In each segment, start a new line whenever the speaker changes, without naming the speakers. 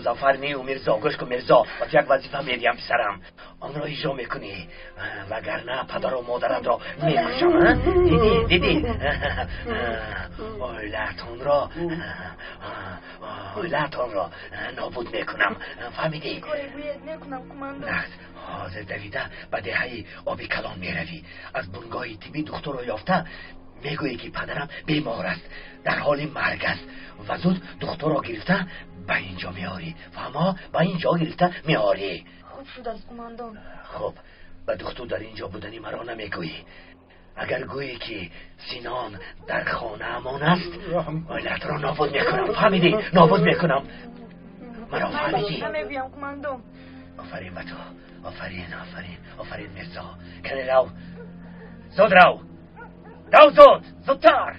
مظفر نی و میرزا گوش کن میرزا وقتی یک وظیفه میدیم پسرم آن را اجرا میکنی وگرنه پدر و مادرت را میکشم دیدی اولتون را نابود میکنم فهمیدی؟
کاری باید نکنم کماندان.
حاضر دویده به دهه آبی کلان میروی از بنگاه تیبی دکتر را یافته میگویی که پدرم بیمار است در حال مرگ است و زود دکتر را گرفته به اینجا میاری فهمه به اینجا گرفته میاری.
خوب شد از کماندان.
خب به دکتر در اینجا بودنی مرا نمیگویی اگر گویی که سینان در خانه امان است ویلت را نابود میکنم فهمیدی؟ نابود میکنم مرا فهمیدی؟
نمیگویم کماندان.
آفرین به تو آفرین میرزا کنی رو زود رو زودتر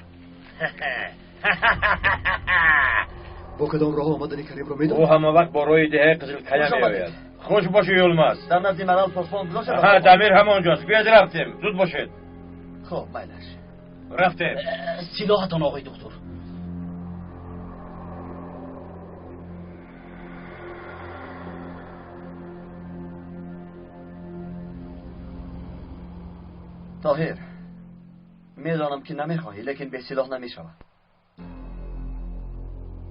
با کدام راه آمدنی کریم رو میدونی؟
او همه وقت با روی ده قزل کلم میآید. خوش باشه یولماس
در نزدی مرال پاسبان گذاشته
ها دمیر همونجاست بیاد رفتیم زود باشید.
خب بایدش
رفتیم.
سلاحتان آقای دکتر.
طاهر میدانم که نمیخواهی لیکن به سلاح نمیشود.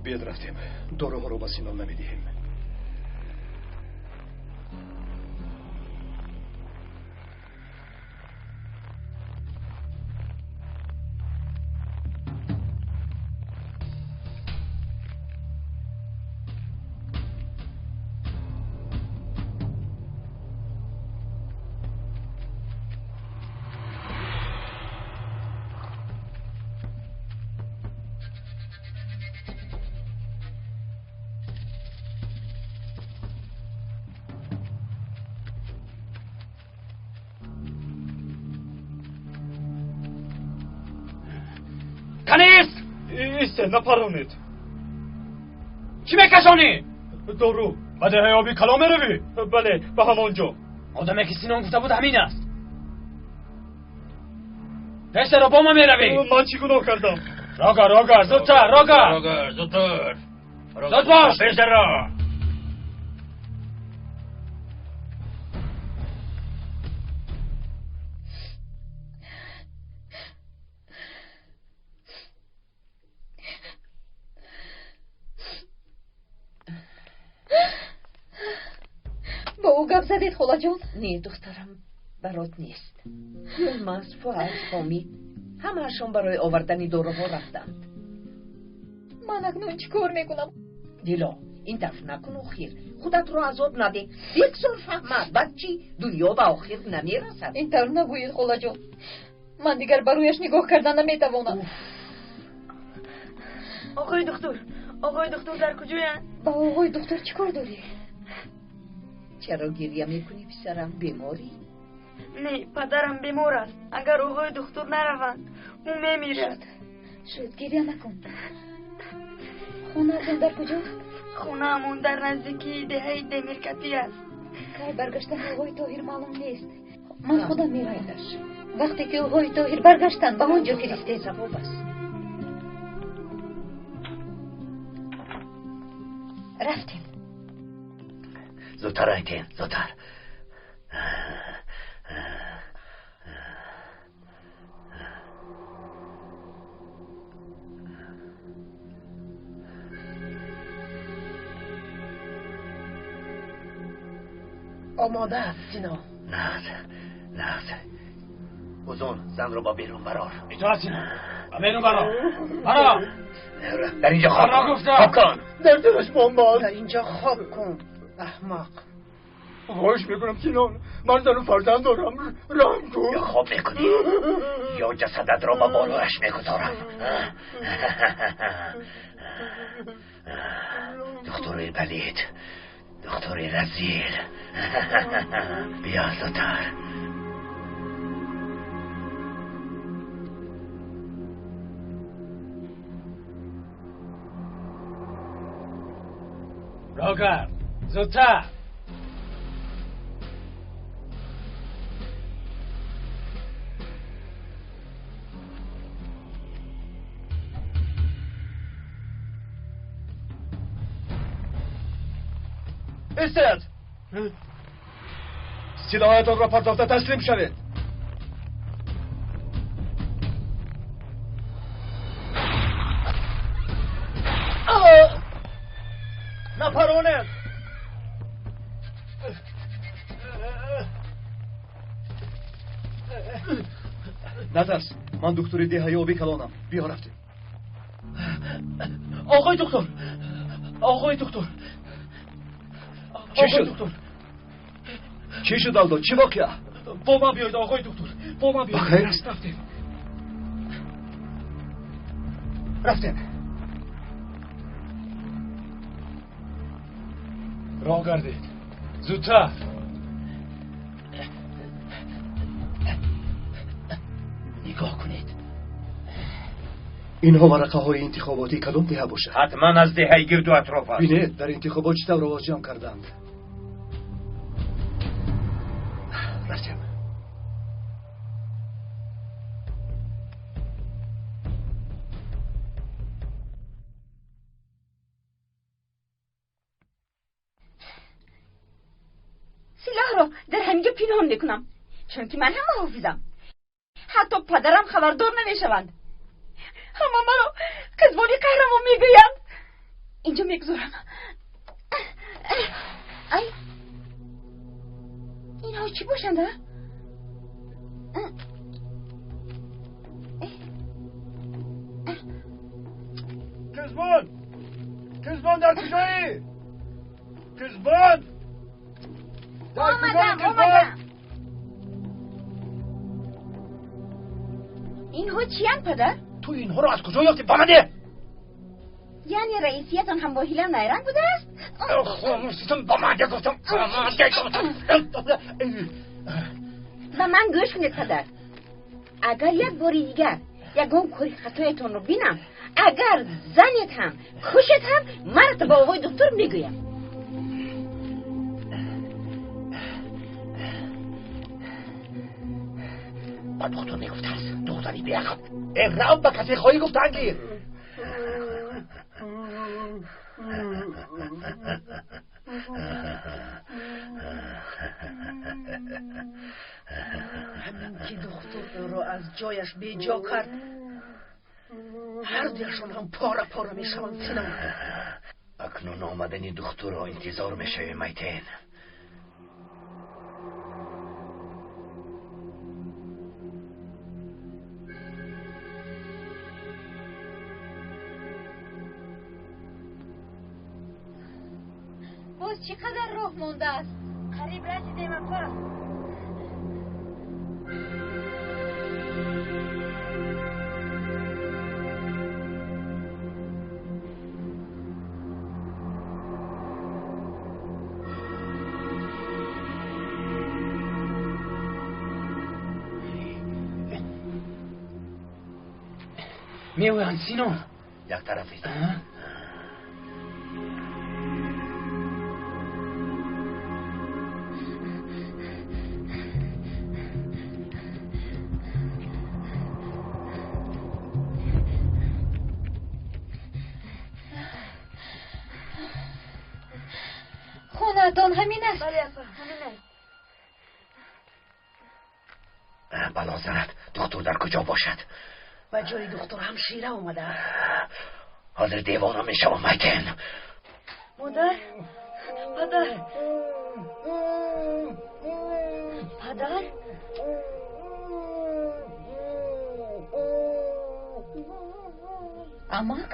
بیاد رفتیم داروها رو با سینان نمیدهیم.
ایسته نپرونید.
چی میکشانی؟
دارو به دهه آبی کلا میروی؟ بله به همانجا.
آدمی که سینان گفته بود همین است. پس را با ما میروی؟
من چی گناه کردم؟
راگر زودتر زود باش
پس را
با او گپ زدید خلا جان؟
نه دخترم برات نیست. یلماس فوز فامید همه‌شون برای آوردن داروها رفتند.
من اکنون چی کار میکنم؟
دیلا این دفع نکن و خیر خودت رو عذاب نده. یک سال فهمد بچه دنیا به آخر نمیرسد.
این طور نگویید خلا جان من دیگر برویش نگاه کردن نمیتوانم.
آقای دکتر در کجاین؟
با آقای دکتر چی کار داری؟
چرا گریه میکنی پسرم؟ بیماری؟
نه پدرم بیمار است اگر آقای دکتر نروند او میمیرد.
شد گریه نکن. خونه ازم در کجاست؟
خونه همون در نزدیکی دهه دمیرکتی است.
که برگشتن آقای طاهر معلوم نیست. من خودم میروم. وقتی که آقای طاهر برگشتن به اونجا فرسته
ثواب است.
رفتیم.
زودتر آیتین زودتر.
آماده است سینا.
نه اوزون زن رو با بیرون برار.
اطاعت سینا بیرون برا
در اینجا خواب کن.
در دلش بمباز.
در اینجا خواب کن احمق.
خواهش میکنم سینان من زن و فرزند دارم رحم کن.
یا خواب میکنی یا جسدت را با بالایش میگذارم. دکتری بلید دکتری رزیل. بیا زودتر.
راگر زودتر.
بایستید. سلاحتان را پرداخته تسلیم شوید. نپرونید. نترس، من دکتر دههای آبی کلانم. بیا رفتیم.
آقای دکتر، آقای دکتر،
چی شد؟ چی شد الدو؟ چی واقعه؟
با من بیایید آقای دکتر، با من بیایید.
بخیر است. رفتیم.
راه گردید. زودتر.
نگاه کنید.
اینها ورقه های انتخاباتی کدام دهه باشد؟
حتما از دهه گرد و اطراف است.
بینید در انتخابات چطور رواج جمع کردند. رفتیم.
سلاح رو در همینجا پنهان میکنم، چون که من هم محافظم. حتی پدرم خبردار نمیشوند. اما منو قزبانی قهرمو میگویند. اینجا میگذارم. ای اینها چی باشند؟
کزبان در کجایی؟ کزبان
اومدم. اینها چی هن پدر؟
تو اینها رو از کجا یافتی؟ بامده؟
یعنی رئیسیتان هم با هیلم نیرنگ بوده است؟
خاموشیتون بامده گفتم.
و من گوش کنید پدر، اگر یک باری دیگر یکم کاری خطایتون رو بینم، اگر زنیت هم کشت هم، مرد با آقای دکتر میگویم.
با دکتر میگفته است دختری بیاقب اقرام به کسی خواهی گفتن گیر.
همین که دکتر رو از جایش به جا کرد، هر دیشون هم پاره پاره می شوند سینم.
اکنون آمدن دکتر رو انتظار میشه میتین.
باز چقدر راه مونده است؟
قریب رسیدیم اپا.
میویان سینو یک طرف است.
خونتان همین است؟
بله اپا، همین است.
بلا زند دکتر در کجا باشد؟
و جای دکتر هم شیره اومده.
حاضر دیوانم میشم میتین.
مادر، پدر، پدر،
امک؟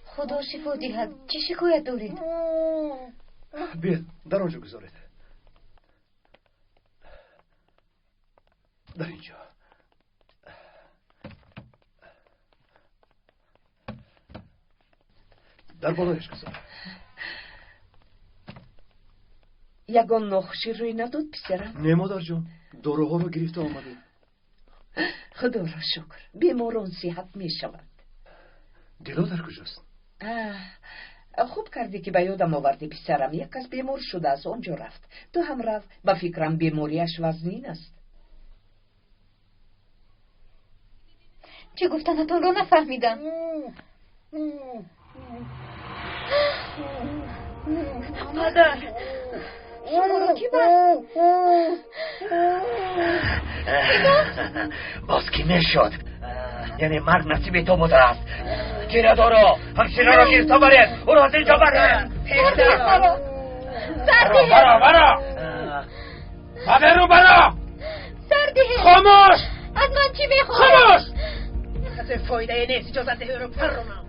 خدا شفا دهد. چه شکایت دارید؟
بیا در آنجا گذارید. در اینجا. در بالایش گذار.
یگان نخشی روی نداد پسرم؟
نه مادر جان، داروها رو گرفته آمده.
خدا را شکر، بیماران صحت می شود.
دلا در کجاست؟
خوب کردی که به یادم آوردی پسرم. یک کس بیمار شده از آنجا رفت. تو هم رفت. به فکرم بیماریش وزنین است.
چی گفتنتون رو نفهمیدم.
مادر
شما رو کی بست؟
باز کی نشد؟ یعنی مرگ نصیب تو بوده است. گیره دارو همشیره رو گیر تا برید او را از اینجا برید.
سردیه
برا مادر رو برا
سردیه
خاموش
از من چی میخواه؟
خاموش
از فایده نیست اجازت رو پرونم.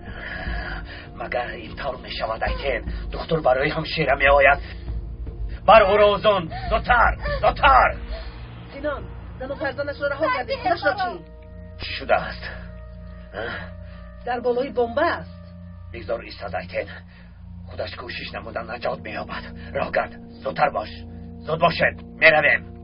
مگر اینطور می شود ایتین دکتر برای همشیره می آید بر او را اوزون زودتر
سینان زن و فرزانش رو رها کردی خودش را چی
شده است؟
در بالای بمب است.
بگذار ایستاد ایتین خودش کوشش نمودن نجات می یابد. راه گرد زودتر باش زود باشد می رویم.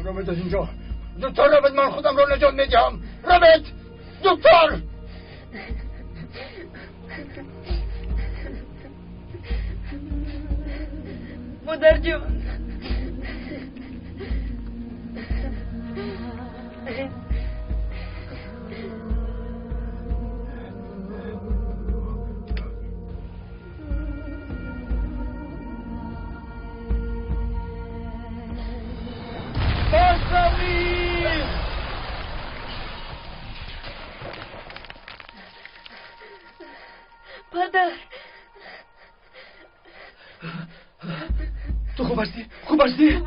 رابط از اینجا زودتر رابط من خودم رو نجات میدم. رابط زودتر
مادر جون پدر
تو خوب هستی؟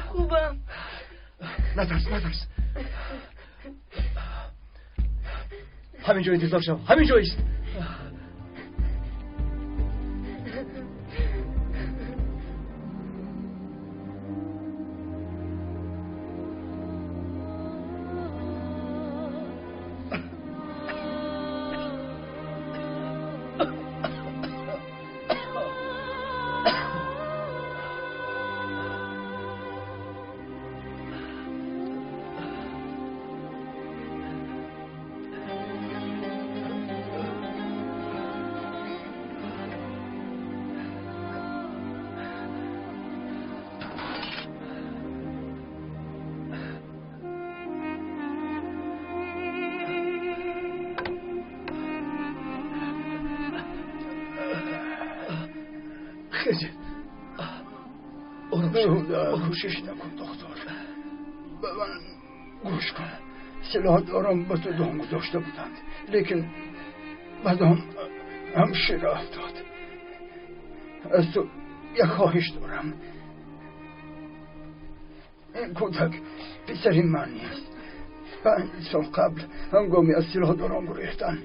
خوبم
نترس همینجا انتظار شو همینجا ایست. خیلی کوشش نکن دکتر. به من گوش کن. سلاح دارم با تو دام گذاشته بودند لیکن بعدم همشیره افتاد. از تو یک خواهش دارم. این کودک پسر من نیست. 5 سال قبل هنگامی از سلاح دارم گریختن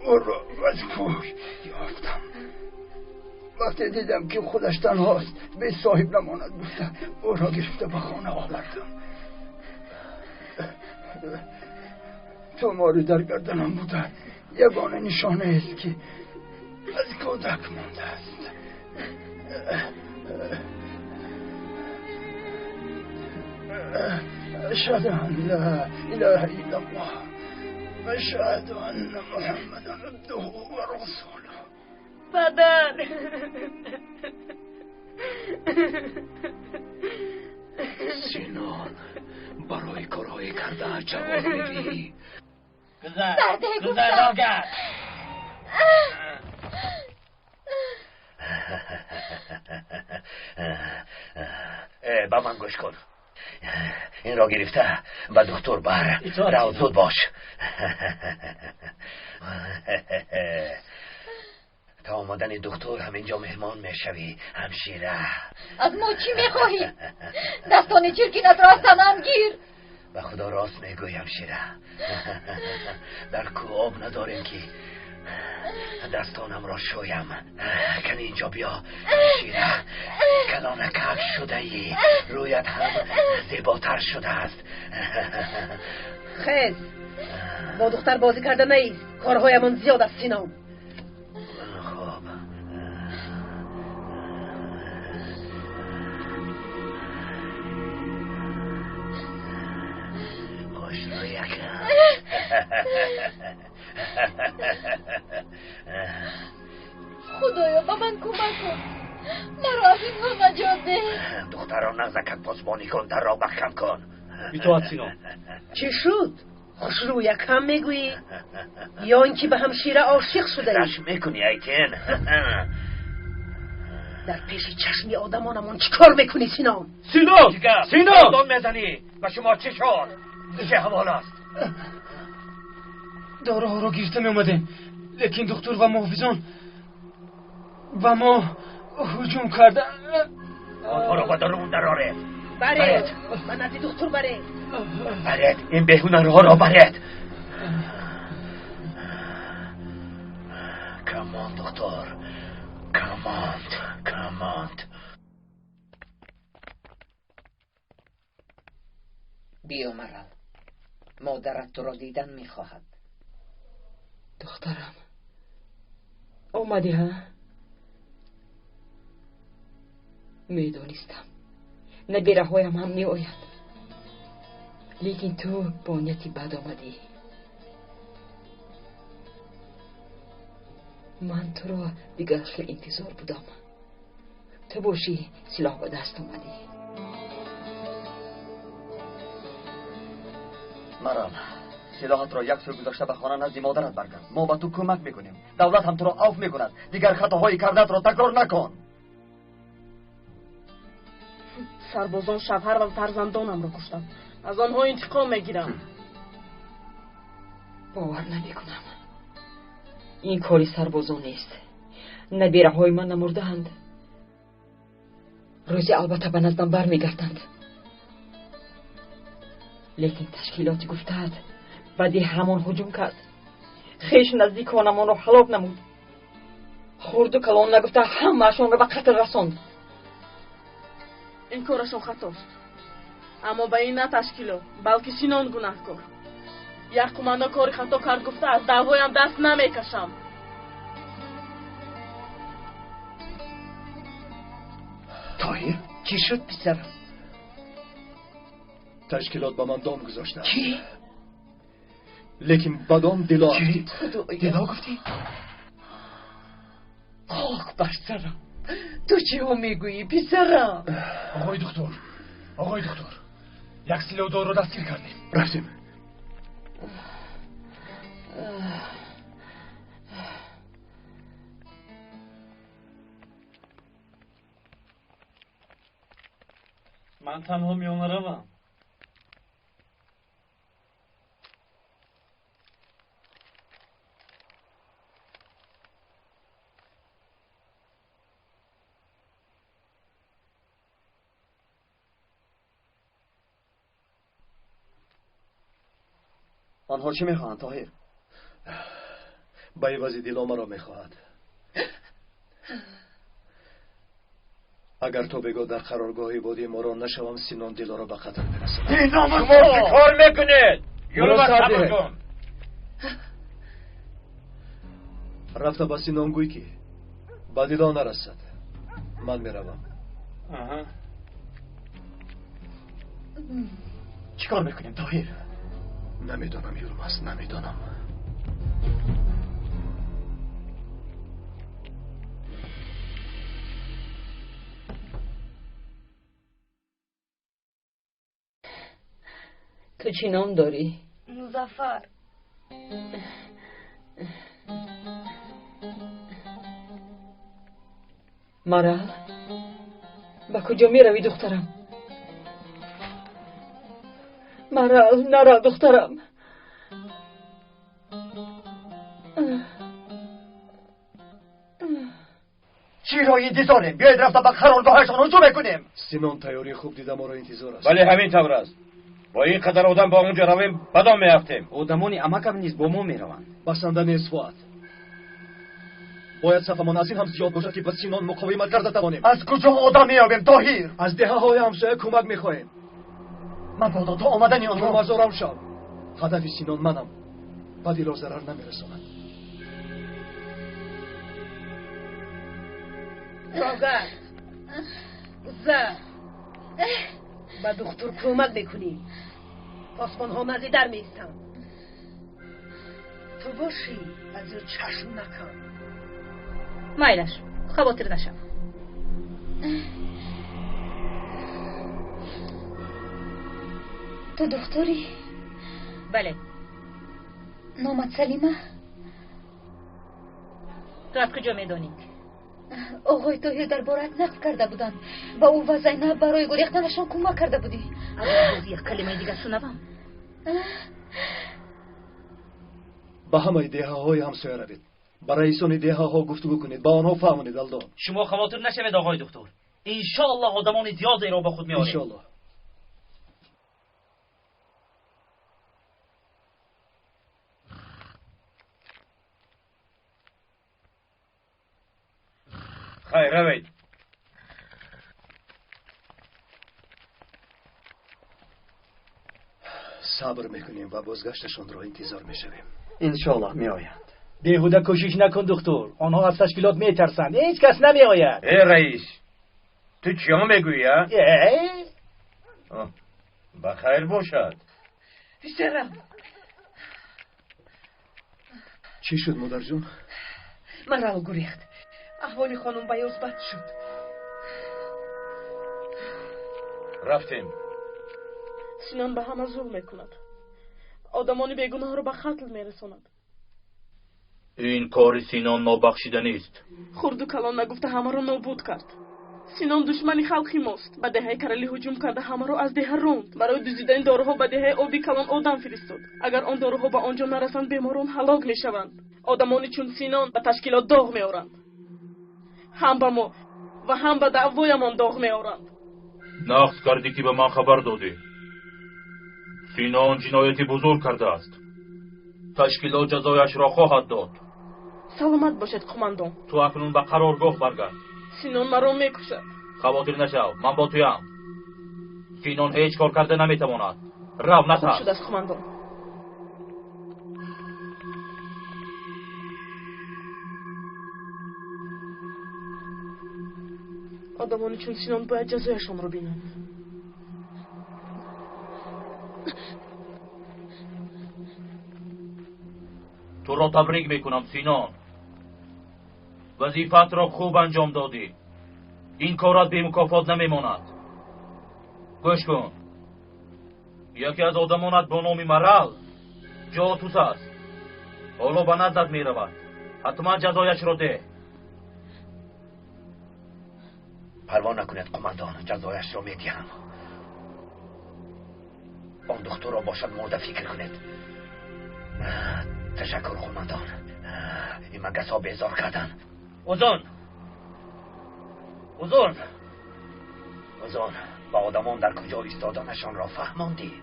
او را از کوه یافتم. وقتی دیدم که خودش تنهاست به صاحب نماند بوده او را گرفته به خانه آوردم. توماری در گردنم بوده یگانه نشانه است که از کودک مانده است. اشهد ان لا اله الا الله و اشهد ان محمدا عبده و رسوله.
پدر
سینان برای کارهای کرده جواب میدی؟
گذر
را گرد. با من گوش کن. این را گرفته و دکتر بر را زود باش. تا آمدن دکتر همینجا مهمان میشوی همشیره.
از ما چی میخواهی؟ دستان چرکینت را از تنم گیر.
و خدا راست میگویم شیره. در کوه آب نداریم که دستانم را شویم. کن اینجا بیا شیره. کلان کف شده ای، رویت هم زیباتر شده است.
خیز با دختر بازی کرده نیست. کارهایمان زیاد است سینام.
خب خوش رویکم.
خدایا با من کمک کن، مرا از این ها نجات ده.
دختران نزدکت پاسبانی کن، در را محکم کن.
بیتوات سینام.
چی شد؟ خوش رو یکم میگویی یا اینکه به همشیره عاشق شده ای؟
رشم میکنی ایتین؟
در پیش چشمی آدمانمون چی کار میکنی سینام؟
سینام! سینام!
دون میزنی و شما چه شد؟ چه حوال است؟
داروها رو گرفته میومدیم، لیکن دکتر و محافظان و ما هجوم کردن.
آنها رو با درون دراره.
برید من از دکتر برید.
برید این بهونرها را برید. کمان دکتر، کماند.
بیا مرا، مادرت تو را دیدن میخواهد.
دخترم اومدی ها؟ میدونستم نبیره هایم هم می آید، لیکن تو با نیتی بد آمدی. من تو را دیگر خیلی انتظار بودم، تو باشی سلاح به دست آمدی.
مرام سلاحت را یک سو گذاشته به خانه نزد مادرت برگرد. ما به تو کمک میکنیم، دولت هم تو را عفو میکند. دیگر خطاهای کردت را تکرار نکن.
سربازان شوهر و فرزندانم را کشتند، از آنها انتقام میگیرم.
باور نمیکنم این کاری سربازان نیست. نبیره های من نمرده‌اند، روزی البته به نزدم برمیگردند، لیکن تشکیلاتی گفتند بعدی همان هجوم کرد، خیش نزدیکانمان را هلاک نمود، خرد و کلان نگفته همه‌شان را به قتل رساند.
این کارشون خطاست، اما به این نه تشکیلا بلکه سینان گناهکار. یک قمانده کاری خطا کرد گفته از دعوایم دست نمیکشم.
طاهر
چی شد پسرم؟
تشکیلات با من دام گذاشتن.
چی؟
لیکن بدام دلا
چی؟
دلا گفتی؟
خاک بر سرم، تو چی ها میگویی پسرم؟
آقای دکتر یک سلاح دار رو دستگیر کردیم.
رفتیم.
من تنها میانه روم.
آنها چی میخواهند طاهر؟
به عوض دلا مرا میخواهد. اگر تو بگو در قرارگاه بودی ما را نشوم، سینان دلا را به قتل برسد.
این ناموس چه کار میکنید؟ یورو با صبر کن.
رفته با سینان گوی که به دلا نرسد. من میروم.
چی کار میکنیم طاهر؟
نمیدانم یورماس، نمیدانم.
تو چی نام داری؟
مظفر.
مرال با کجا می روی دخترم؟ مرال نرا دخترم.
چی را انتظاریم؟ بیاید رفته به قرارگاهشان هجوم میکنیم.
سینان تیاری خوب دیده ما را انتظار است.
ولی همین طور است. با این قدر آدم با اونجا رویم بدام میافتیم.
آدمانی امکم نیست با ما میروند.
بسنده نیست فواد.
باید صفمان از این هم زیاد باشد که به سینان مقاومت کرده توانیم.
از کجا آدم میابیم طاهر؟
از دهه‌های همسایه کمک میخواهیم.
مبادا تا آمدنی آنها
مزارم شد. هدف سینان منم. بدی را ضرر نمیرساند.
ساغر زر با دکتر کمک میکنی. پاسبان ها مزی در میستن. تو باشی از او چشم نکن.
مایلش خواطر نشم. تو دکتری؟ بله. نامت سلیمه؟ تو از کجا میدانی؟ آقای طاهر در بارت نقل کرده بودند و او و زینب برای گریختنشان کمک کرده بودی. از یک کلمه دیگر شنوم.
به همه دهه‌های همسایه روید. با رئیسان دهه‌ها گفتگو کنید. با آنها فهمانید الدا.
شما خواطر نشوید آقای دکتر. ان شاء الله آدمان زیادی را با خود میاریم.
ان شاء الله.
خیر روید.
صبر میکنیم و بازگشتشان را انتظار میشویم.
انشالله میآیند.
بیهوده کوشش نکن دکتر. آنها از تشکیلات میترسند. هیچ کس نمیآید.
رئیس تو چیا میگویی؟ بخیر باشد.
پسرم
چی شد مادر جون؟
مرا گریخت. احوال خانم بیاز بد شد.
رفتیم.
سینان به همه ظلم میکند. آدمان بیگناه را به قتل میرساند.
این کار سینان نابخشیدنی است.
خرد و کلان نگفته همه را نابود کرد. سینان دشمنی خلقی ماست. به دهه کرلی هجوم کرده همه را از دهه راند. برای دزدیدن داروها به دهه آبی کلان آدم فرستاد. اگر آن داروها به آنجا نرسند بیماران هلاک میشوند. آدمانی چون سینان به تشکیلات داغ میآورند. هم به ما و هم به دعوایمان داغ میآورند.
نقص کردی که به من خبر دادی. سینان جنایتی بزرگ کرده است. تشکیلات جزایش را خواهد داد.
سلامت باشد قماندان.
تو اکنون به قرارگاه برگرد.
سینان مرا میکشد.
خواطر نشو، من با تویم. سینان هیچ کار کرده نمیتواند. رو نترس.
خوب شد از قماندان. آدمانی چون سینان باید جزایشان رو بینند.
تو را تبریک میکنم سینان. وظیفت را خوب انجام دادی. این کارت بی مکافات نمیماند. گوش کن. یکی از آدمانت با نام مرل جاسوس است. حالا به نزدت میرود. حتما جزایش را ده. پروا نکنید قماندان، جزایش را میدهم. آن دکتر را باشد مرده فکر کنید. تشکر قماندان. این مگس ها بیزار کردن. اوزون با آدمان در کجا ایستادنشان را فهماندی؟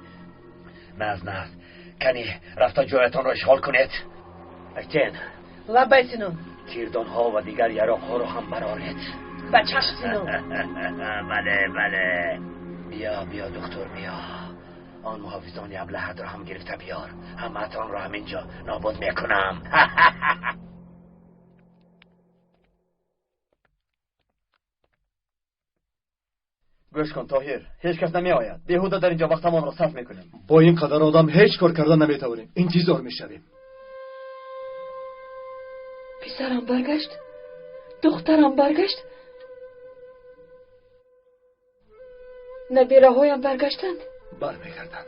نه کنی رفتا جایتان را اشغال کنید. اکتین
لبای سینان.
تیردان ها و دیگر یراق ها را هم برارید.
با چشم سینان.
بله بیا دکتر بیا. آن محافظان ابلهت را هم گرفته بیار. همتان را همینجا نابود میکنم.
گوش کن طاهر، هیچ کس نمی آید. بیهوده در اینجا وقتمان را صرف میکنیم.
با این قدر آدم هیچ کار کردن نمیتوانیم. انتظار میشویم.
پسرم برگشت. دخترم برگشت. نبیره هایم برگشتند.
برمیگردند.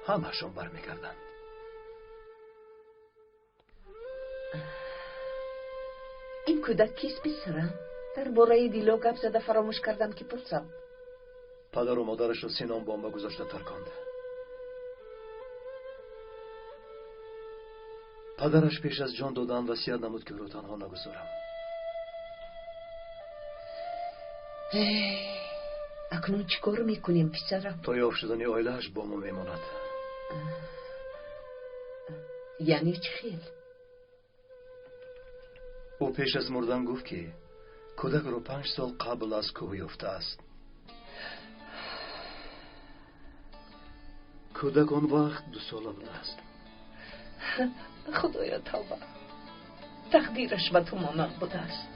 همه‌شون برمیگردند.
این کودک کیست پسرم؟ در باره دیلو گپ زده فراموش کردم که پرسم.
پدر و مادرش رو سینان بمب گذاشته ترکاند. پدرش پیش از جان دادن وصیت نمود که رو تنها نگذارم.
اکنون چی کار میکنیم پسرم؟
تا یافت شدن آیلهش با ما میماند.
یعنی چی خیل؟
او پیش از مردن گفت که کودک رو 5 سال قبل از کوه یافته است. کودک اون وقت 2 ساله بوده است.
خدایا توبه، تقدیرش به تو مانند بوده است.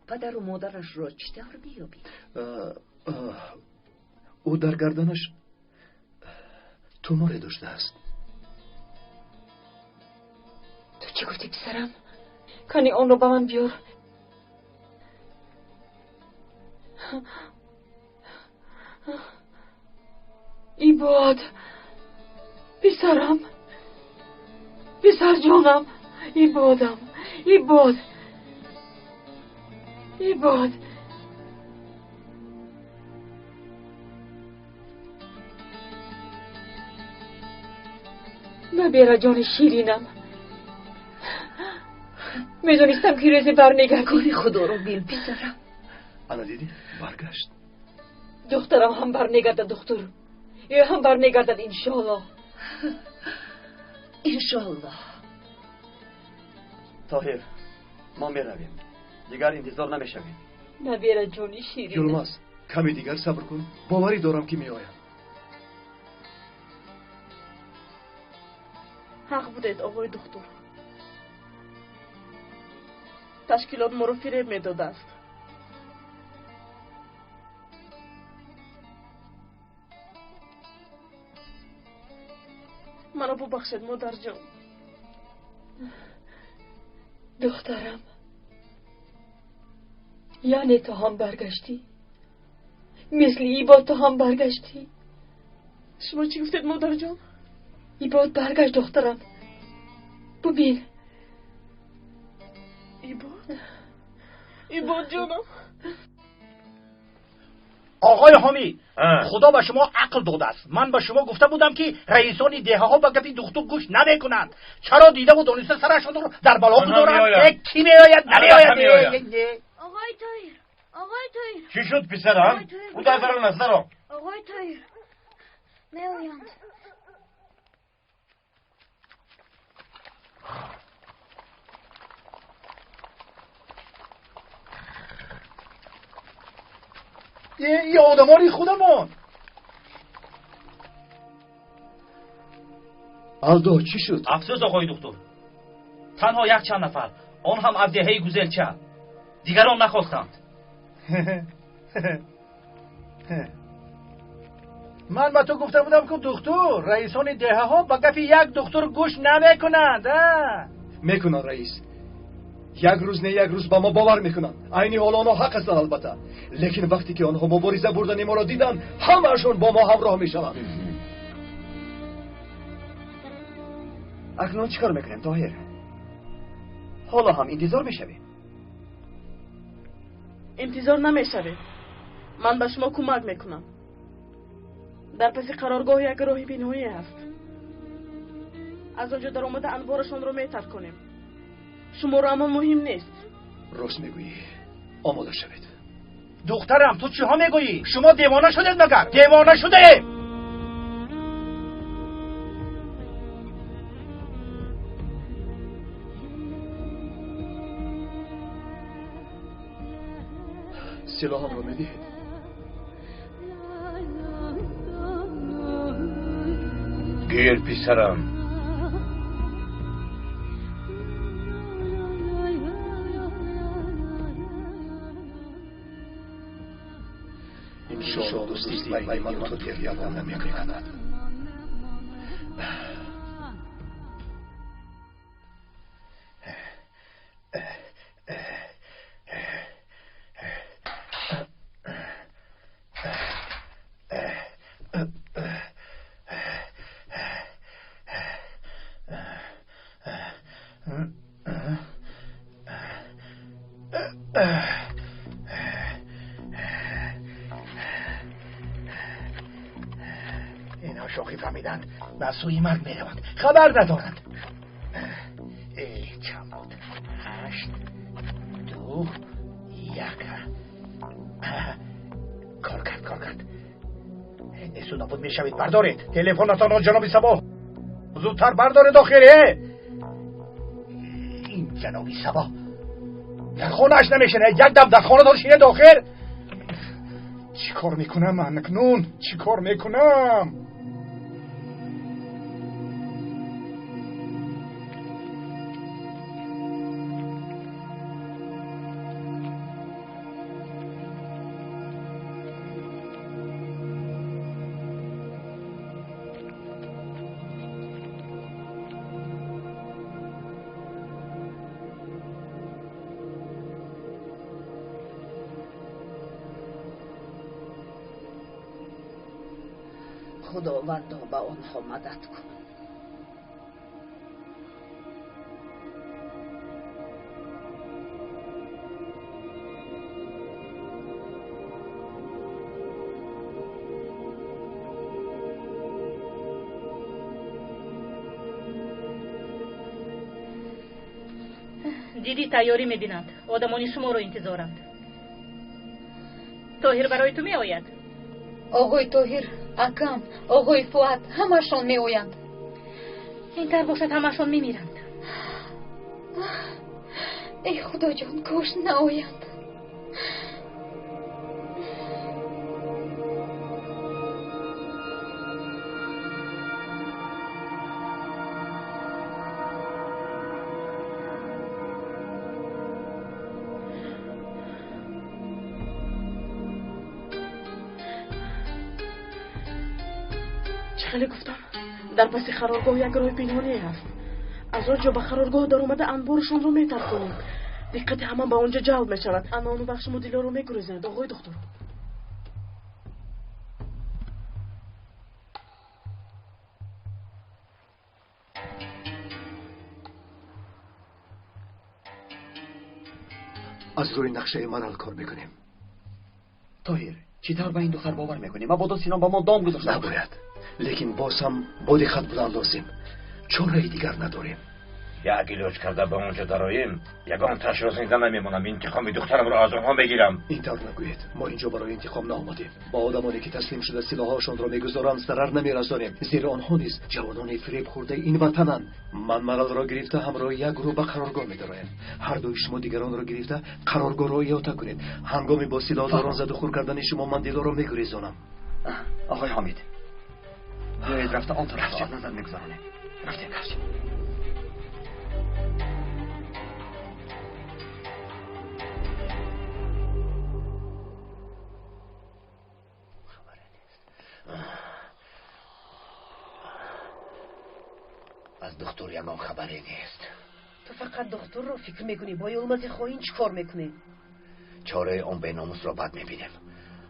پدر و مادرش را چطور بیابی؟
او در گردنش توماری داشته است.
تو چی گفتی پسرم؟ کنی اون رو به من بیار. ای باد پسرم، پسر جانم، ای بادم، ای باد، ای باد. نبیره جان شیرینم، میدونستم که روزی برمیگردی.
کاری خدا رو بیل پسرم.
انا دیدی برگشت.
دخترم هم برمیگردد دختر، یه هم برمیگردد انشالله.
انشالله.
طاهر ما میرویم، دیگر انتظار نمیشویم.
نبیره جانی شیرینم.
یلماز کمی دیگر صبر کن، باوری دارم که میآیم.
حق بودید آقای دکتر. تشکیلات ما رو فریب میداده است. منو ببخشید مادر جان.
دخترم، یعنی تو هم برگشتی؟ مثل ایباد تو هم برگشتی؟
شما چی گفتید مادر جان؟
ایباد برگشت دخترم. ببین
ایباد جانم.
آقای حامی، خدا به شما عقل داده است. من به شما گفته بودم که رئیسان دهه ها به گپی دختر گوش نمیکنند. چرا دیده و دانسته سرشان رو در بالا گذارند؟ کی میآید نمیآید؟
آقای طاهر، آقای طاهر.
چی شد پسرم؟ او دفتر نظر.
آقای طاهر میآیند.
یه آدمانی خودمون.
آلدو چی شد؟
افسوس آقای دکتر، تنها یک چند نفر، آن هم از دهه گوزلچه، دیگران نخواستند.
من به تو گفته بودم که دکتر رئیسان دهه ها به گپ یک دکتر گوش نمیکنند.
میکنن رئیس، یک روز نه یک روز با ما باور میکنن. عینی حال آنها حق هستن البته، لیکن وقتی که آنها مبارزه بردن ما را دیدن همه‌شون با ما همراه میشوند.
اکنون چیکار میکنیم طاهر؟ حالا هم انتظار میشویم؟
انتظار نمیشوید. من به شما کمک میکنم. در پس قرارگاه یک راه بینایی هست. از آنجا در آمده انبارشان رو میترک کنیم. شما رو اما مهم نیست.
راست میگویی، آماده شوید.
دخترم تو چی ها میگویی؟ شما دیوانه شدید مگر؟ دیوانه شده؟
سلاحم رو میدهید؟
گیر پسرم.
انشاءالله دوستی بین من و تو دیگر نمی‌کند.
اینا شوخی فهمیدند و سوی مرگ میروند، خبر ندارند. چند بود؟ 8 2 1
کار کرد نیست و نبود میشوید بردارید تلفنتان جناب سبا زودتر بردارید داخله این جنابی سبا در خونهش نمیشینه یک دم در خانه دارشینه داخل چی کار میکنم من اکنون چی کار میکنم
خداوندا به آنها مدد کن.
دیدی تیاری میبینند آدمانی شما رو انتظارند. طاهر برای تو میآید.
آقای طاهر، اکم، آقای فؤاد همشون میآیند.
اینطور باشد همشون میمیرند.
ای خدا جان کاش نآیند.
خیلی گفتم در پس قرارگاه یک راه پنهانی است. از آنجا به قرارگاه در اومده انبارشون رو میتر کنیم. دقت همه به اونجا جلب میشود. اما اونو بخش مدیلا رو میگریزند. آقای دکتر
از روی نقشه عمل کار میکنیم.
طاهر چطور به این دختر باور میکنی؟ مبادا سینان با ما دام گذاشته.
نباید، لیکن باز هم بودی خط بودن لازم. چاره دیگر نداریم.
یک ایلوچ کرده به اونجا داراییم یگان تش رو زنده نمیمونم. انتقام دخترم رو از اونها بگیرم.
اینطور نگویید، ما اینجا برای انتقام نآمدیم. با آدمانی که تسلیم شده سلاحاشون را میگذارند ضرر نمیرسانیم، زیرا آنها نیز جوانان فریب خورده این وطنند. من مرال را گرفته همراه یک گروه به قرارگاه می‌دارم. هر دوی شما دیگران را گرفته قرارگاه را احاطه کنید. هنگامی با سلاحداران زد و خور کردن شما من دیلا را میگریزانم.
آقای حامد بیایید رفته آن طرف را نظر میگذارانیم. رفتیم.
از دکتر یگان خبری نیست.
تو فقط دکتر رو فکر میکنی. با علمت خواهین چی کار میکنی؟
چاره اون به ناموس رو بد میبینیم.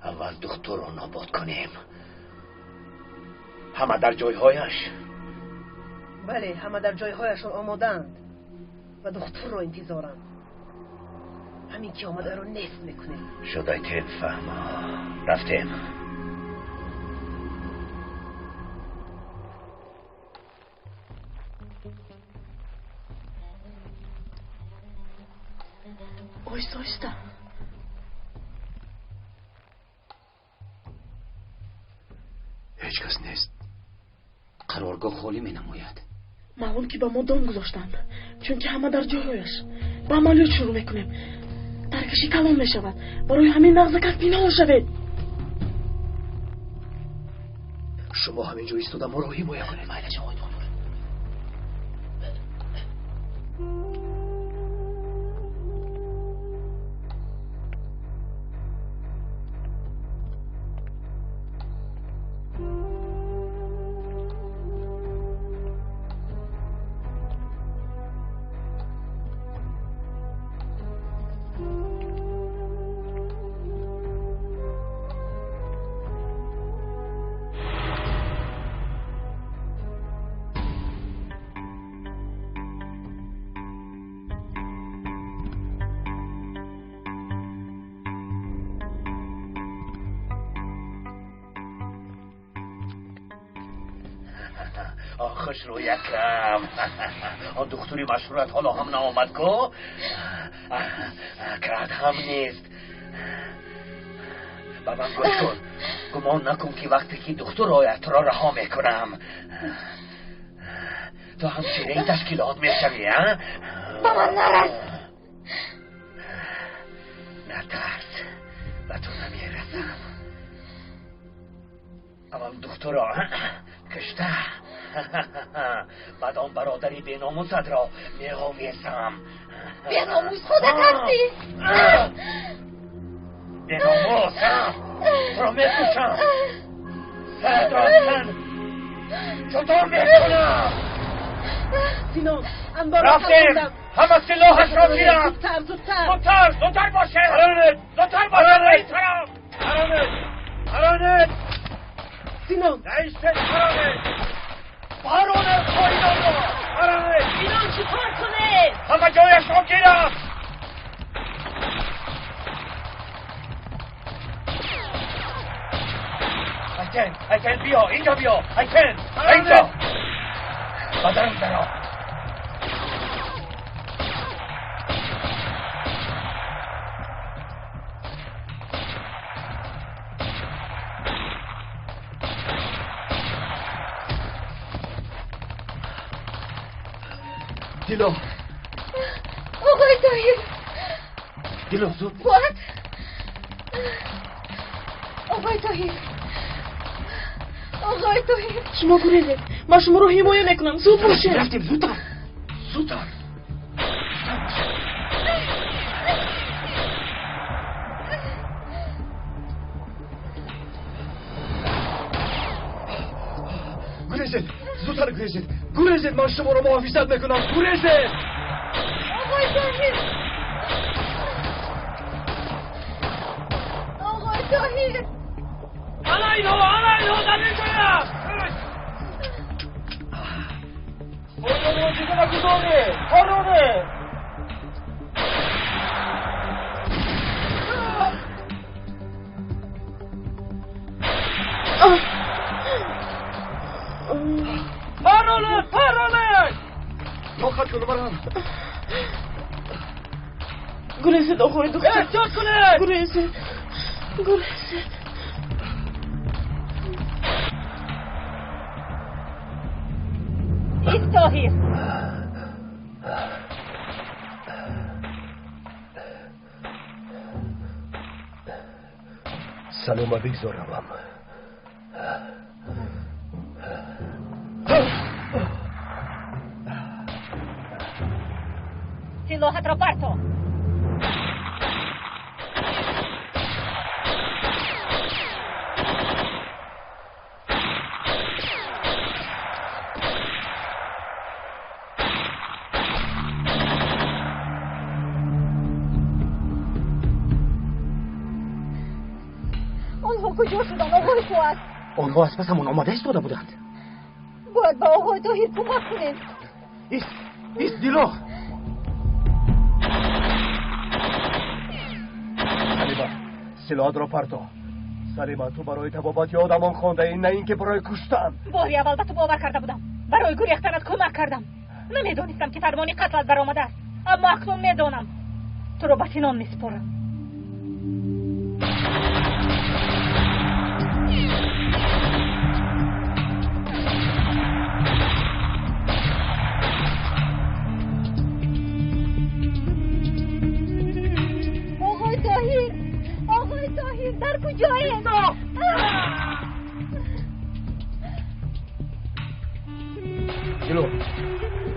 اول دکتر رو نابود کنیم. همه در جایهایش.
بله همه در جایهایشون آمادند و دکتر رو انتظارند. همین که آمده رو نیست میکنیم.
شده تیب فهمه. رفتیم.
آیستا
هیچ کس نیست.
قرارگاه خالی می نماید.
معلوم که به ما دام گذاشتند، چون که همه در جایش. با عملیات شروع میکنیم. ترکشی کلان میشود. برای همین نغز کس پنهان شوید.
شما همینجا ایستاده ما را حمایت کنید.
خوش رو یکم. آن دکتری مشهورت حالا هم نامد که کرد هم نیست. با من گوش کن. گمان نکن که وقتی که دکتر آید را رها میکنم تو همچنین این تشکیلات میشوی ها؟
با من نرس.
نترس، به تو نمیرسم. اما دکتر را کشته بعد آن برادری بیناموست را میآویزم.
بیناموس خودت هستی؟
بیناموس تو را میکشم. سرت را زن چطور میکنم؟
سینان انبار
رفتیم. همه سلاحش را گیرم.
زودتر
باشه. زودتر باشه. این طرف. هرانت
سینان
نیستید. هرانت پایین آنجا.
سینان چی کار کنه؟
همه جایش را گیرم. ایتن بیا اینجا بیا. ایتن اینجا بدن درا.
دیلو
آقای طاهر.
دیلو زود
فواد. آقای طاهر. آقای طاهر.
شما گریزید. من شما رو حمایه میکنم. زود باشه.
رفتیم. زودتر گریزید. من شما رو محافظت میکنم. گریزید.
آقای طاهر. آقای طاهر.
علینو در اینجا. خودمون دیگه نگذاره. هرانه
ناخد کنو برم.
گریزید آقای دکتر.
احتیاط کنه.
گریزید.
هیچ طاهر.
سلام بگذارم.
سلاحت را برتا. آنها کجا شدن آقای فواد؟
آنها از پس همون آماده ایستاده بودند.
باید با آقای طاهر کمک کنیم.
ایست دیلو. سلاحت را پرتا. سلیما تو برای تبابت آدمان خوانده این نه اینکه برای کشتن.
باری اول به تو باور کرده بودم. برای گریختنت کمک کردم. نمیدونستم که فرمانی قتلت برآمده است. اما اکنون میدونم. تو رو به سینان میسپارم. آقای طاهر در کجایی؟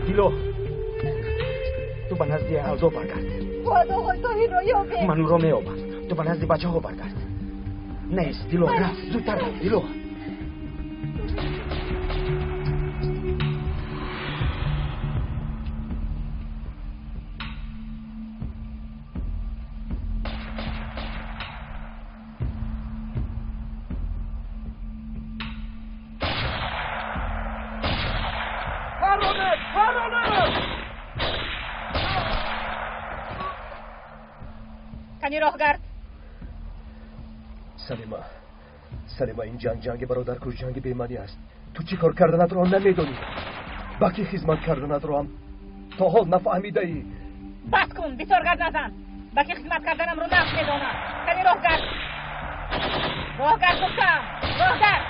دیلو تو به نزدی اعضا برگرد.
باید آقای طاهر را یابیم.
من او را میابم. تو به نزد بچه ها برگرد. نیست دیلو رفت. زودتر رفت دیلو.
کنی راه گرد.
سلیما این جنگ برادر کش جنگ بیمانی است. تو چی کار کردنت رو نمیدونی. باقی خدمت کردنت رو هم تا حال نفهمیده ای.
بس کن بیتار گرد نزن. باقی خدمت کردنم رو نمیدونم. کنی راه گرد.
راهگر گفتم راهگر.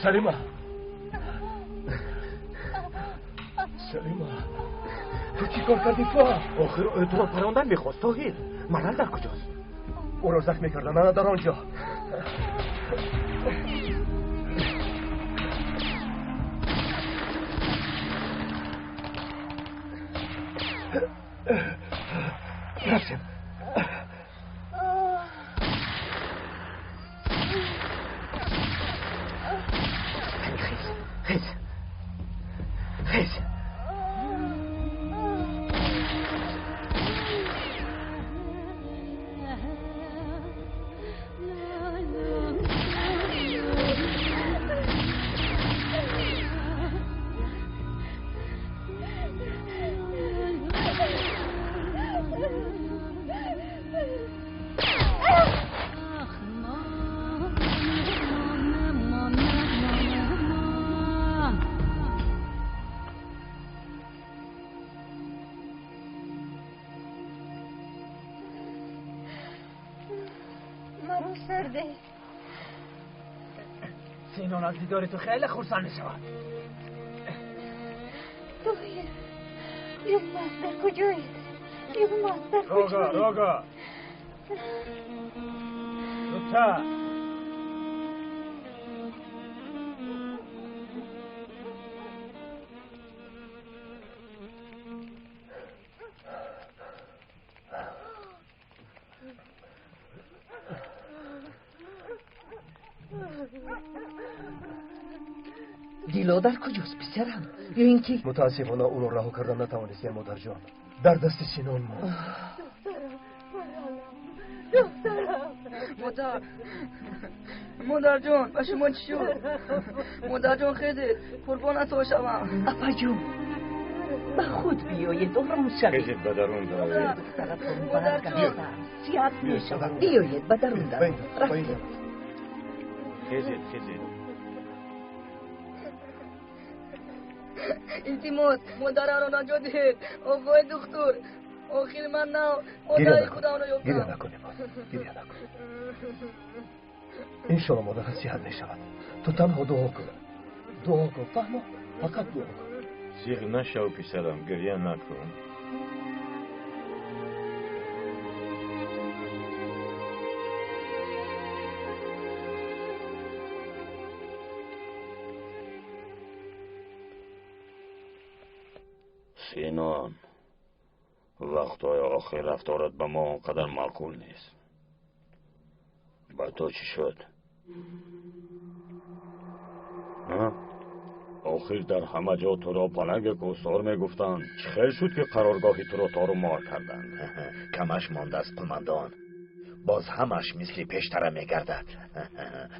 سلیما تو چی کار کردی فا؟
آخر تو را پراندن میخواست طاهر. ملل در کجاست؟
او را زخمی کردن، من در آنجا. رفتیم. خیز.
سینان از دیدار تو خیلی خرسند میشود.
طاهر یک ماستر کجایی؟ یک ماستر کجایی؟
راگا زودتر.
دیلا در کجاست پسرم؟ یا اینکه
متاسفانه او را رها کردن نتوانستیم مادر جان. در دست سینان ما.
دخترم مادر جان به شما چی شد؟ مادر جان خیلی قربان تو شوم.
اپا جون به خود بیایید دارم شوید.
خیزید به درون دارید.
دخترتون برگشتن سیاد میشود. بیایید به درون دارید.
خیزید.
التماس مادر را نجات دهید. آقای دکتر آخر من نه مادر خدا را یافتم.
گریه نکنیم. انشالله مادر صحت میشود. تو تنها دعا کن فهمو؟ فقط دعا کن.
سیغ نشو پسرم، گریه نکن. سینان وقتهای آخر رفتارت به ما اونقدر معقول نیست. با تو چی شد؟ آخر در همه جا تو را پلنگ کوسار میگفتند. چه خیر شد که قرارگاهی تو را تارو مار کردند.
کمش مانده است قماندان. باز همش مثل پیشتر میگردد.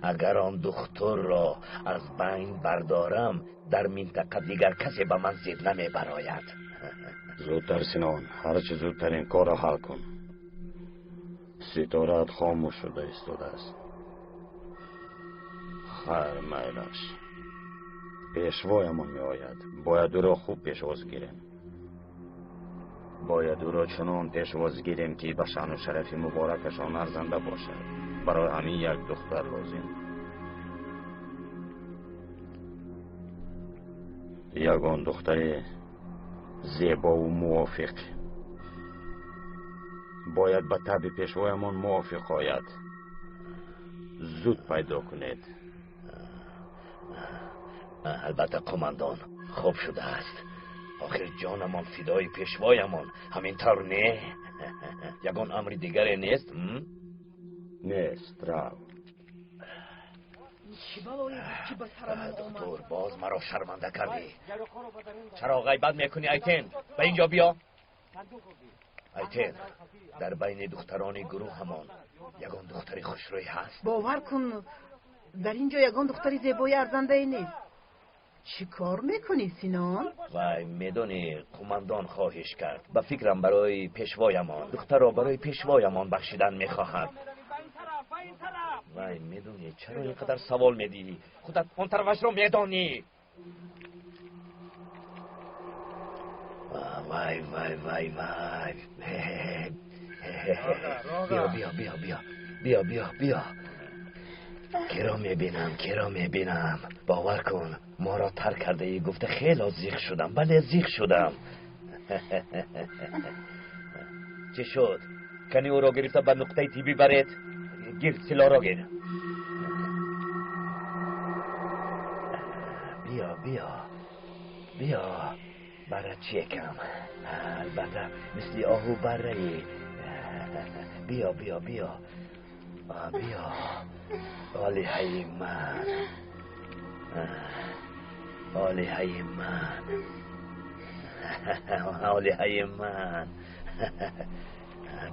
اگر آن دختر را از بین بردارم در منطقه دیگر کسی به من زید نمیبراید.
زودتر سینان، هرچه زودتر این کار را حل کن. ستارت خاموش شده ایستاده است. خیر میلش پیشوایمان می آید. باید او را خوب پیشواز گیریم. باید او را چنان پیشواز گیریم که به شأن و شرف مبارکشان ارزنده باشد. برای همین یک دختر لازم. یگان دختر زیبا و موافق. باید به طب پیشوایمان موافق آید. زود پیدا کنید.
البته قماندان خوب شده است. آخر جانمان فدای پیشوایمان. همینطور نه؟ یگان امر دیگری نیست؟
نیست. رو
دکتر باز مرا شرمنده کردی. چرا غیبت میکنی ایتن؟ به اینجا بیا. ایتن در بین دختران گروه همان یگان دختری خوشروی هست.
باور کن در اینجا یگان دختری زیبای ارزنده ای نیست. چی کار میکنی سینان؟
وای میدونی قماندان خواهش کرد. به فکرم برای پیشوایمان دختر را برای پیشوایمان بخشیدن میخواهد. وای میدونی چرا اینقدر سوال میدی؟ خودت اون طرفش رو میدانی. وای وای وای وای. بیا کرا میبینم باور کن ما را ترک کرده ای گفته خیلی زیغ شدم. بله زیغ شدم. چه شد؟ کنی او را گرفته به نقطه تیبی برید؟ گیر سلا را گیر. بیا برای چیکم. البته مثل آهو برای. بیا آلیهای من.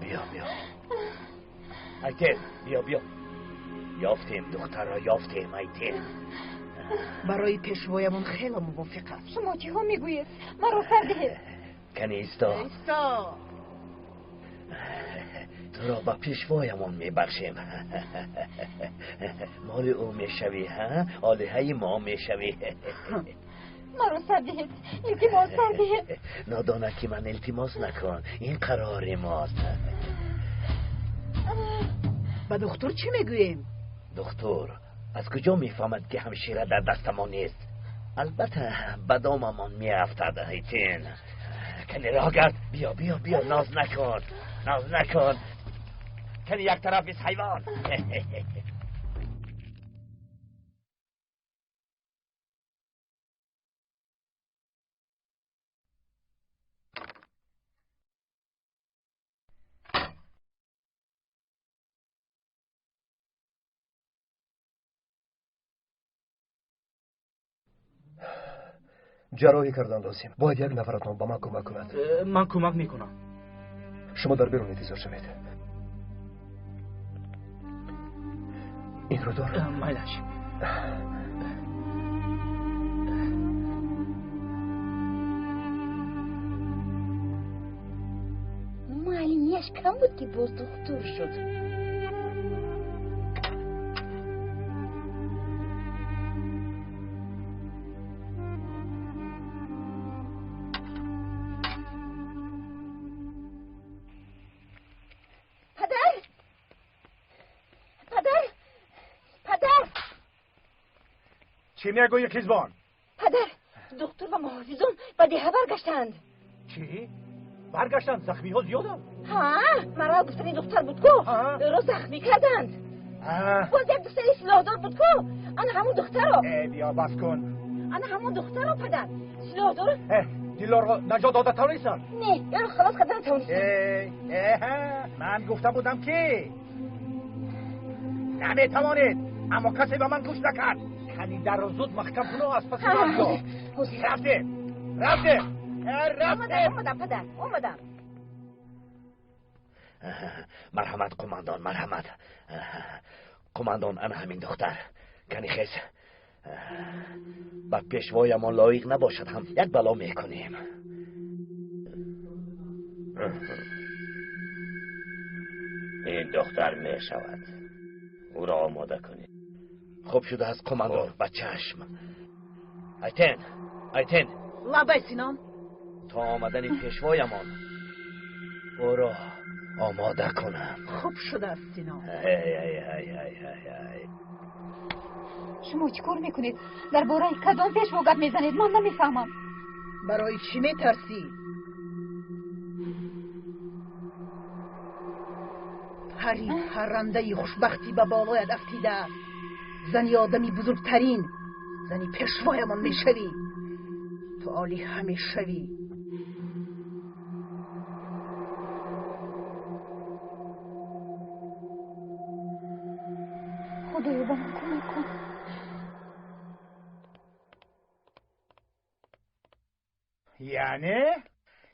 بیا ایتن بیا یافتیم دختر را یافتیم ایتن.
برای پیشوایمون خیلی موافقم.
شما چی ها میگوید؟ ما رو سردهید.
کنی ایستا تو را با پیشوایمون میبخشیم. مال او میشوی ها؟ آلیهای ما میشوی.
ما رو سردهید. التماس سردهید.
نادانه که من التماس نکن. این قرار ماست.
با دکتر چی میگوییم؟
دکتر از کجا میفهمد که همشیره در دست ما نیست؟ البته بداممان میافتد. ایتین کنی راه گرد. بیا ناز نکن. کنی یک طرف بیست حیوان.
جراحی کردن لازم. باید یک نفرتان با من کمک کند.
من کمک میکنم.
شما در بیرون انتظار شوید. این رو دار.
مایلش.
معلومیش کم بود که باز دکتر شد.
چی میگویی کیزبان؟
پدر دکتر و محافظون به ده برگشتند.
چی؟ برگشتند؟ زخمی ها زیادند؟
ها مرا گفتن این دختر بود کو او را زخمی کردند. باز یک دختر سلاحدار بود کو آن همون دختر رو.
بیا بس کن.
آن همون دختر رو پدر سلاحدار.
دیلار رو نجات داده توانستن؟
نه یارو خلاص کردن توانستن.
من گفته بودم که نمیتوانید اما کسی به من گوش نکرد. کنی در رو زود محکم کنو از پس من گو. رفته
اومدم پدر اومدم.
مرحمت قماندان مرحمت. قماندان انا همین دختر کنی خیز با پیشوایمان لایق نباشد هم یک بلا میکنیم.
این دختر میشود. او را آماده کنید.
خوب شده از قماندان با چشم. ایتن
لبای سینام
تا آمدن پیشوایمان او را آماده کنم.
خوب شده از سینام.
شما چی کار میکنید؟ در باره کدام پیشوا گپ میزنید؟ من نمیفهمم.
برای چی میترسی؟ پری پرنده خوشبختی به بالایت افتیده است. زنی آدمی بزرگترین زنی پیشوایمان میشوی. تو عالی همه شوی.
خدایا به من کمک کن.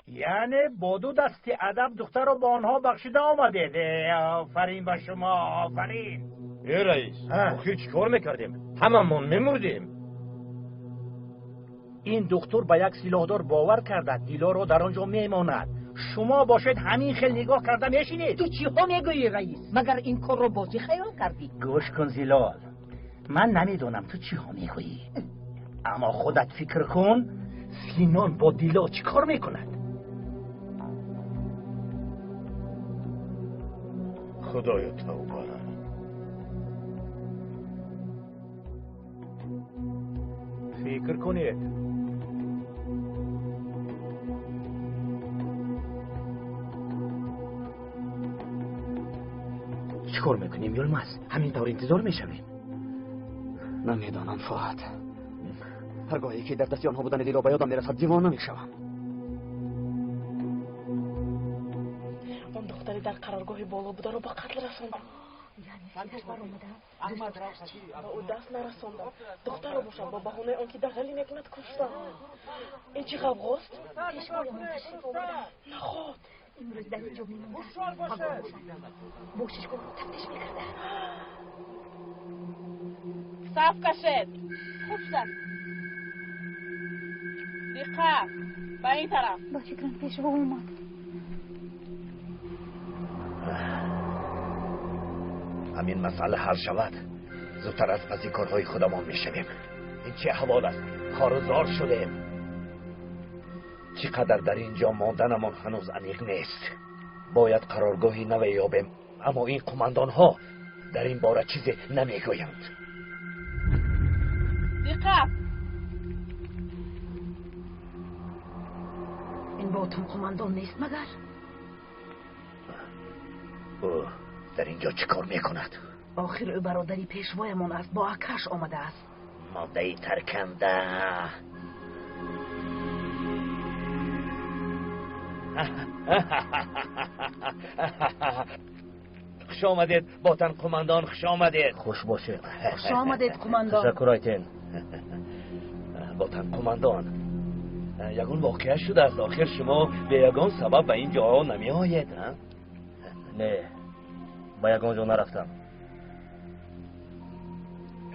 یعنی با دو دست ادب دختر رو با آنها بخشیده آمدید. آفرین به شما آفرین.
ای رئیس آخه چی کار میکردیم؟ هممون میمردیم.
این دکتر با یک سلاحدار باور کرده دیلار رو در آنجا میماند. شما باشید همین خیل نگاه کرده میشینید.
تو چی ها میگویی رئیس؟ مگر این کار رو بازی خیال کردی؟
گوش کن زلال. من نمیدونم تو چی ها میگویی، اما خودت فکر کن
سینان با دیلا چی کار میکند؟
خدایا توبه.
فکر کنید.
چیکار میکنیم یلمز؟ همینطور انتظار میشویم.
نمیدانم فهد. هرگاهی که در دستی آنها بودن دیلا به یادم میرسد دیوانه میشوم.
اون دختری در قرارگاه بالا بوده رو با قتل رساندم. با او دست نرساندم. دختر رو باشم با بهانه آنکه دغلی میکند کشتم. این چی غوغاست؟ نخود
امروز در اینجا میموندن. بوشش کن تفتیش میکردن.
صف کشید. خوب شد. دقت به این طرف.
با فکرم پیشوا اومد.
همین مسئله حل شود زودتر از پس کارهای خودمان میشویم. این چه احوال است؟ کارزار شدیم. چقدر در اینجا ماندنمان هنوز عمیق نیست. باید قرارگاهی نو یابیم، اما این قماندان ها در این باره چیزی نمیگویند.
دقت.
این باتون قماندان نیست مگر؟
او در اینجا چه کار میکند؟
آخر او برادری پیشوایمان است، با آکش آمده است.
ماده ترکنده. خوش آمدید باتن قماندان، خوش آمدید.
خوش باشید.
خوش آمدید قماندان.
تشکر ایتین.
باتن قماندان، یگان واقعه شده است. آخر شما به یگان سبب به این جا نمی آید؟
نه، با یگان جا نرفتم.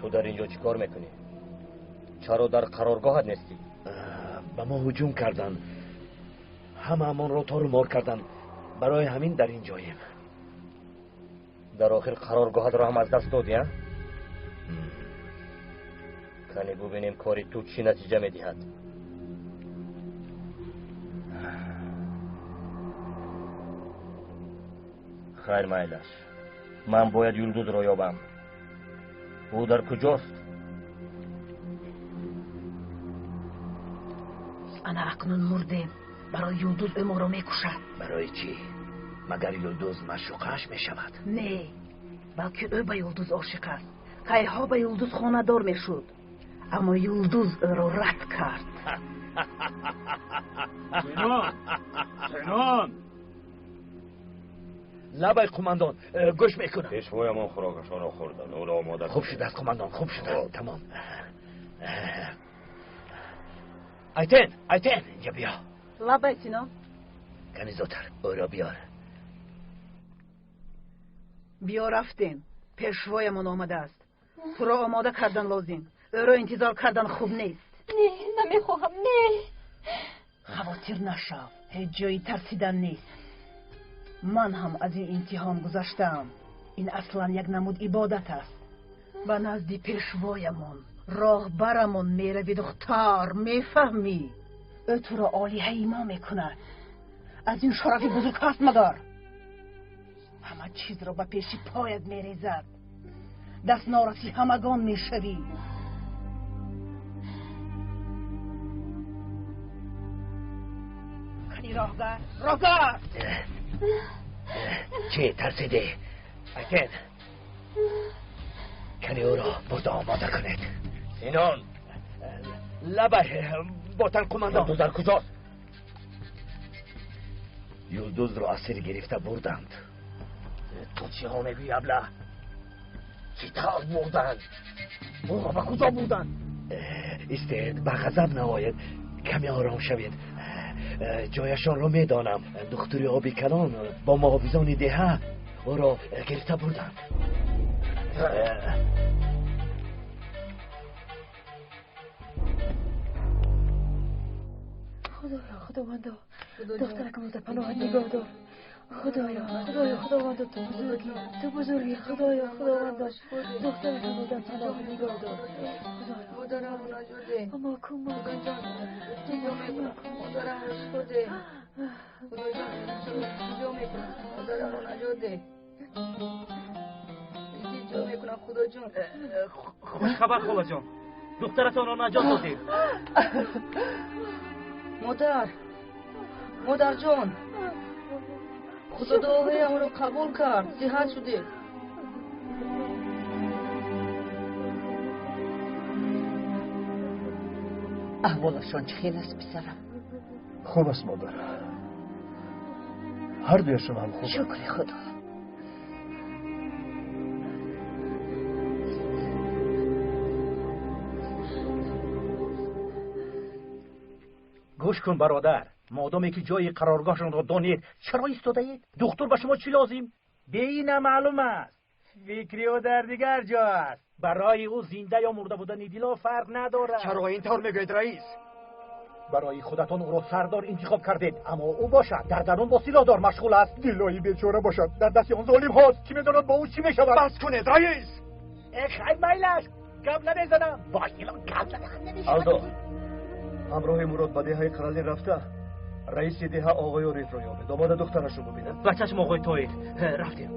تو در اینجا چی کار میکنی؟ چرا در قرارگاهت نیستی؟
به ما هجوم کردن، همه امان را تار مار کردن، برای همین در اینجاییم.
در آخر قرارگاهت را هم از دست دادی ها؟ کنی ببینیم کاری تو چی نتیجه میدهد. خیر مایلش، من باید یلدوز را یابم. او در کجاست؟
انا اکنون مردیم. برای یلدوز ما را میکشد.
برای چی؟ مگر یلدوز مشوقش میشود؟
نه، بلکه او به یلدوز عاشق است. کایها به یلدوز خانه دار میشد، اما یلدوز او را رد کرد.
سنان
لبای قماندان، گوش میکنم.
پیشوایمان خوراکشان را خوردن، او را آماده.
خوب شده است قماندان، خوب شده است. تمام. ایتین اینجا بیا.
لبای سینان.
کنی زودتر او را بیار.
بیا رفتیم. پیشوایمان آمده است. تو را آماده کردن لازم. او را انتظار کردن خوب نیست.
نه، نمیخواهم. نه،
خواطر نشو. هیچ جایی ترسیدن نیست. من هم از این امتحان گذشتم. این اصلا یک نمود عبادت است. به نزد پیشوایمان راهبرمان میروی دختر، میفهمی؟ او تو را عالیه ایمان میکند. از این شرف بزرگ هست مگر؟ همه چیز را به پیش پایت میریزد. دست نارسی همگان میشوی. کنی راهگر
چه ترسیده؟ ایتین کنی او را برد آماده کنید.
سینان،
لبه باتن قماندان.
تو در کجاست؟
یلدوز را اسیر گرفته بردند.
تو چی ها میگویی ابله؟ چی طور بردند؟ او را به کجا بردند؟
استید به غضب نباید، کمی آرام شوید. جایشان را میدانم. دختری آبی کلان با محافظان دهه او را گرفته بردند.
خداوندا دخترکم در پناهت نگاه دار.
خداوند تو بزرگی خدایا خداوند داشت دختر بودن پناه نگاه دار
مادرم نجده
اما کمک
دیگه میکنم مادرم شده خدا جان میکنم مادرم نجده جا میکنم خدا جان
خوش خبر خاله جان دخترتان را نجات دادیم
مادر جان خدا دعای ما رو قبول کرد صحت شده
احوالشان چه خیلی است پسرم؟
خوب است مادر هر دویشون هم خوب
شکر خدا
گوش کن برادر مادامی که جای قرارگاهشان را دانید چرا ایستاده اید؟ دکتر به شما چی لازم؟ بینه معلوم است فکری و در دیگر جا است برای او زنده یا مرده بودن دیلا فرق نداره
چرا اینطور میگوید رئیس؟
برای خودتان او را سردار انتخاب کردید اما او باشد در درون با سلاحدار مشغول است دیلایی بیچاره باشد در دست آن ظالم هاست کی میداند با او چی میشود
بس کنید رئیس
خیلی میلش قبل نمیزنم وایلا قبل
الدو همراه مراد به دهه قرالی رفته رئیس ده آقای عریف رو یابه داماد دخترش رو ببینه
و چشم آقای طاهر رفتیم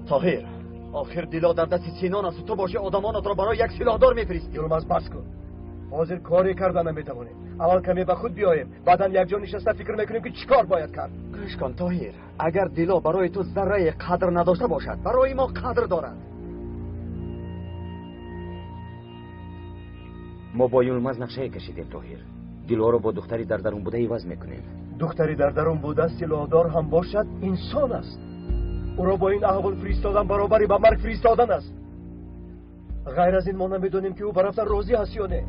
طاهر آخر دیلا در دست سینان است تو باشه آدمانت را برای یک سلاحدار میفرستی یلماز بس کن حاضر کاری کردن نمیتوانیم اول کمی به خود بیاییم بعدا یک جا نشسته فکر میکنیم که چیکار باید کرد گوش کن طاهر اگر دیلا برای تو ذره قدر نداشته باشد برای ما قدر دارد
ما با یلماز نقشه کشیدیم طاهر دیلا رو با دختری در درون بوده عوض میکنیم
دختری در درون بوده سلاحدار هم باشد انسان است او را با این احوال فرستادن برابری با مرگ فرستادن است غیر از این ما نمیدونیم که او برفتن راضی هست یا نه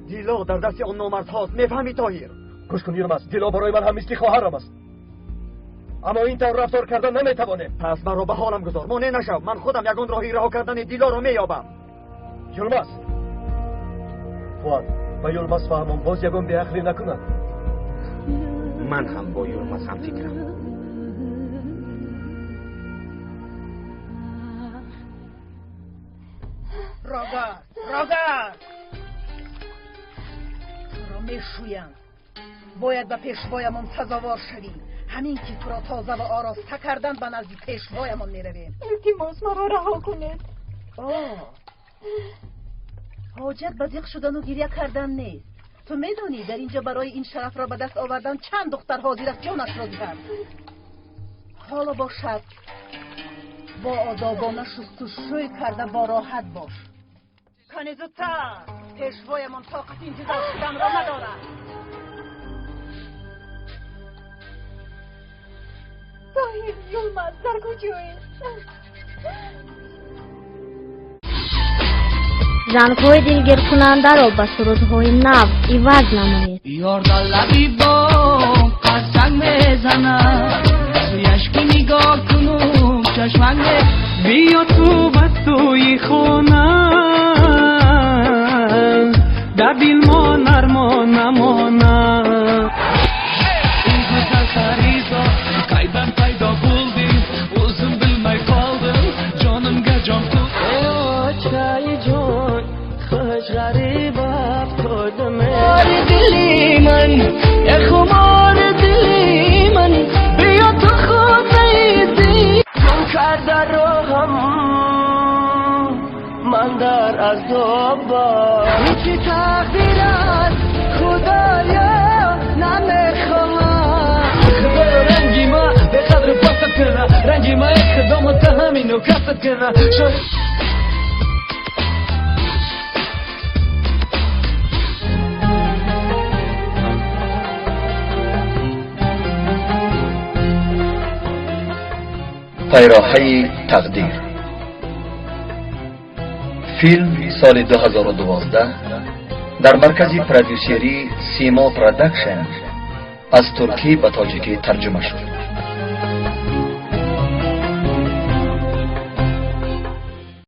دیلا در دست آن نامرد هاست میفهمی طاهر گوش کن یلماز دیلا برای من هم مثل خواهرم است اما این طور رفتار کردن نمیتوانه پس من را به حالم گذار مانع نشو من خودم یگان راهی رها کردن دیلا را مییابم یلماز فواد با یلماز فهمم باز یگان به عقلی نکنم
من هم با یلماز هم فکرم
راگار تو را میشویم باید به پیشوایمان سزاوار شوی همین که تو را تازه و آراسته کردن به نزد پیشوایمان میرویم
التماس مرا رها کنید
حاجت به ضیق شدن و گریه کردن نیست تو میدونی در اینجا برای این شرف را به دست آوردن چند دختر حاضر است جانش را دهند حالا باشد با آدابانه شستشوی کرده با راحت باش کنی زودتر پیشوایمان طاقت انتظار شدن را ندارد
طاهر یلماز در کجایی؟
زنهای دلگیر کننده را به سرودهای نو عوض نمایید
یار در لبی با قسم میزنم سویش که نگاه کنم چشمنگ بیا تو بستوی خونم دبیل ما نرما نمانم این güzel خریزا قیبم پیدا بولدیم اوزم bilmay kaldım canımga can tut aşkay can خوش غریب افتادم دلی من خمار دلی من بیا تو خود نیستی گم کرده روحم من در عذابم هیچی تقدیر است خدایا نمیخوام خدایا رنگی ما به قدر پاست کنه رنگی ما اقدامت همینو کست کنه
пайрохаи такдир филм соли 2012 дар маркази продюсерии симо продакшн аз туркӣ ба тоҷикӣ тарҷума шуд